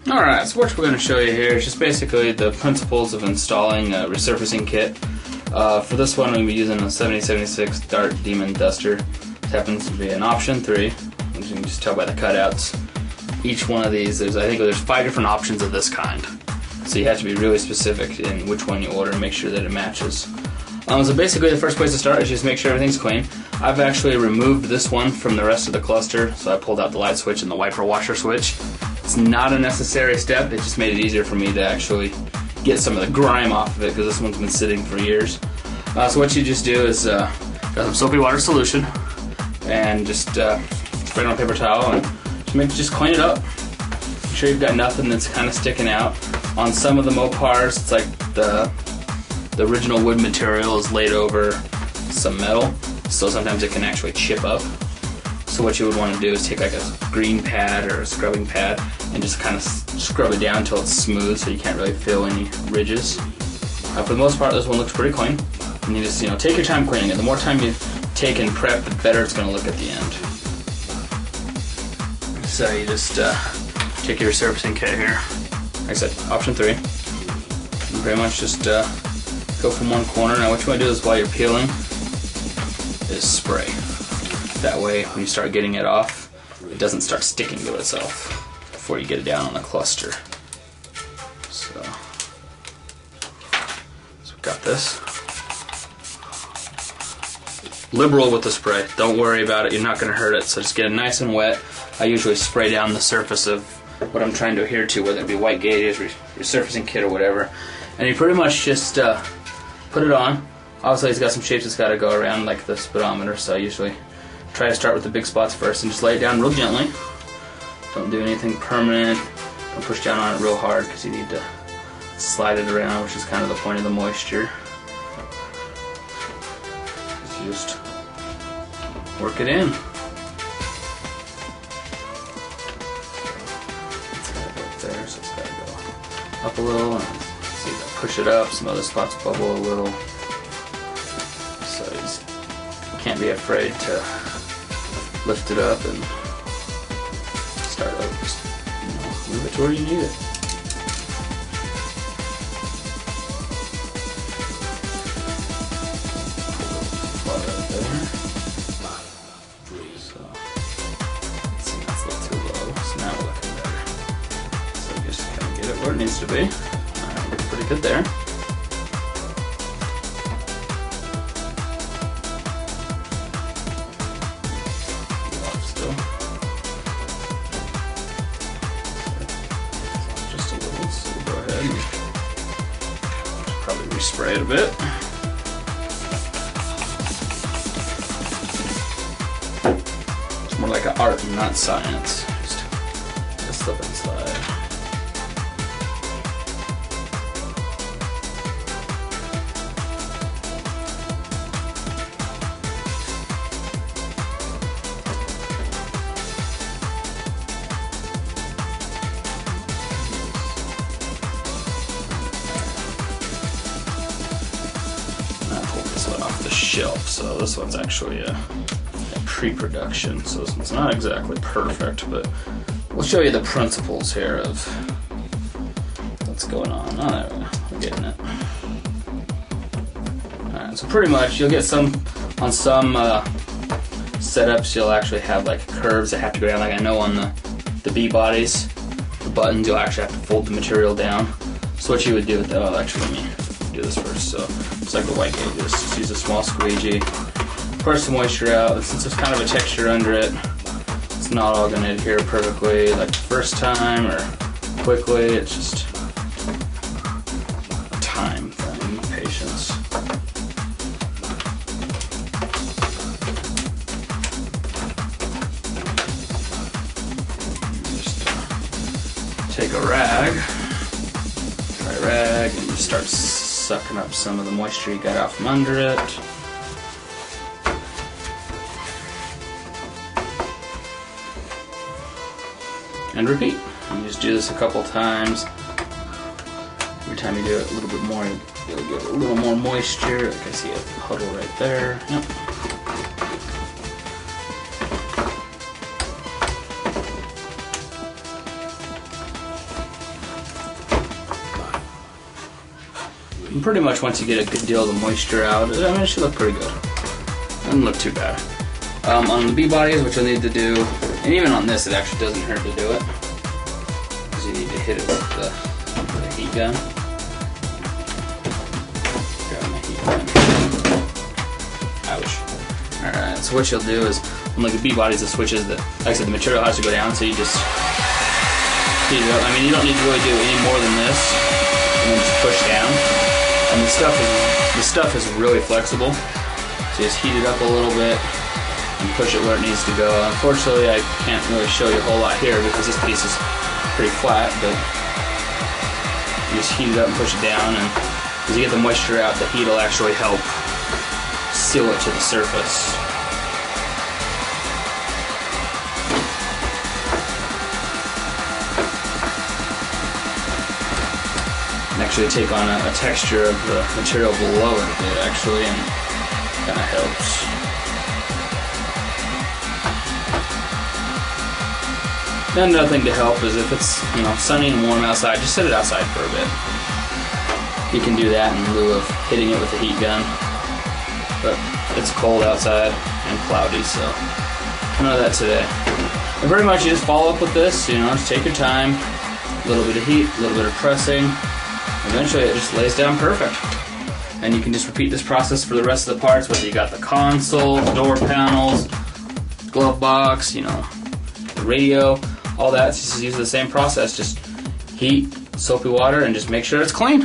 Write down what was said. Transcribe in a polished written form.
Alright, so what we're going to show you here is just basically the principles of installing a resurfacing kit. For this one, we're going to be using a 7076 Dart Demon Duster. This happens to be an option 3, as you can just tell by the cutouts. Each one of these, I think there's 5 different options of this kind. So you have to be really specific in which one you order and make sure that it matches. So basically the first place to start is just make sure everything's clean. I've actually removed this one from the rest of the cluster, so I pulled out the light switch and the wiper washer switch. It's not a necessary step, it just made it easier for me to actually get some of the grime off of it because this one's been sitting for years. So what you just do is got some soapy water solution and just spray it on a paper towel and just clean it up. Make sure you've got nothing that's kind of sticking out. On some of the Mopars, it's like the original wood material is laid over some metal, so sometimes it can actually chip up. So what you would want to do is take like a green pad or a scrubbing pad and just kind of scrub it down until it's smooth so you can't really feel any ridges. For the most part, this one looks pretty clean. And you just take your time cleaning it. The more time you take and prep, the better it's going to look at the end. So you just take your resurfacing kit here. Like I said, option 3. And pretty much just go from one corner. Now what you want to do is while you're peeling is spray. That way when you start getting it off, it doesn't start sticking to itself before you get it down on the cluster. So we've got this. Liberal with the spray. Don't worry about it, you're not going to hurt it, so just get it nice and wet. I usually spray down the surface of what I'm trying to adhere to, whether it be white gauges, resurfacing kit, or whatever. And you pretty much just put it on. Obviously it's got some shapes it's got to go around, like the speedometer, so I usually try to start with the big spots first and just lay it down real gently. Don't do anything permanent. Don't push down on it real hard because you need to slide it around, which is kind of the point of the moisture. You just work it in. It's got to go up there, so it's got to go up a little. And see if I push it up, some other spots bubble a little. So you just can't be afraid to lift it up and start over. Just, move it to where you need it. Right there. So, see, that's a little too low. So now we're looking better. So just kind of get it where it needs to be. Alright, looks pretty good there. Probably respray it a bit. It's more like an art and not science. Just slip inside. Off the shelf, so this one's actually a pre-production, so this one's not exactly perfect, but we'll show you the principles here of what's going on. Oh, there we go. We're getting it. Alright, so pretty much you'll get some, on some setups you'll actually have like curves that have to go down, like I know on the B bodies, the buttons, you'll actually have to fold the material down. So what you would do with that, actually let me do this first. So it's like the white gauges. Just use a small squeegee, push the moisture out. And since there's kind of a texture under it, it's not all going to adhere perfectly like the first time or quickly. It's just a time thing, patience. Just take a rag, dry rag, and just start sucking up some of the moisture you got out from under it. And repeat. You just do this a couple times. Every time you do it a little bit more, you'll get a little more moisture. Like I see a puddle right there. Yep. And pretty much once you get a good deal of the moisture out, I mean, it should look pretty good. Doesn't look too bad. On the B-bodies, which you'll need to do, and even on this, it actually doesn't hurt to do it, because you need to hit it with the heat gun. Grab my heat gun. Ouch. Alright, so what you'll do is, on like the B-bodies, the switches, like I said, the material has to go down, so you just heat it up. I mean, you don't need to really do any more than this, and then just push down. And the stuff is really flexible, so you just heat it up a little bit and push it where it needs to go. Unfortunately, I can't really show you a whole lot here because this piece is pretty flat, but you just heat it up and push it down, and as you get the moisture out, the heat will actually help seal it to the surface. And actually take on a texture of the material below it a bit, actually, and kind of helps. And another thing to help is if it's sunny and warm outside, just set it outside for a bit. You can do that in lieu of hitting it with a heat gun. But it's cold outside and cloudy, so none of that today. And pretty much you just follow up with this, just take your time, a little bit of heat, a little bit of pressing. Eventually it just lays down perfect. And you can just repeat this process for the rest of the parts, whether you got the console, door panels, glove box, the radio, all that. Just use the same process. Just heat, soapy water, and just make sure it's clean.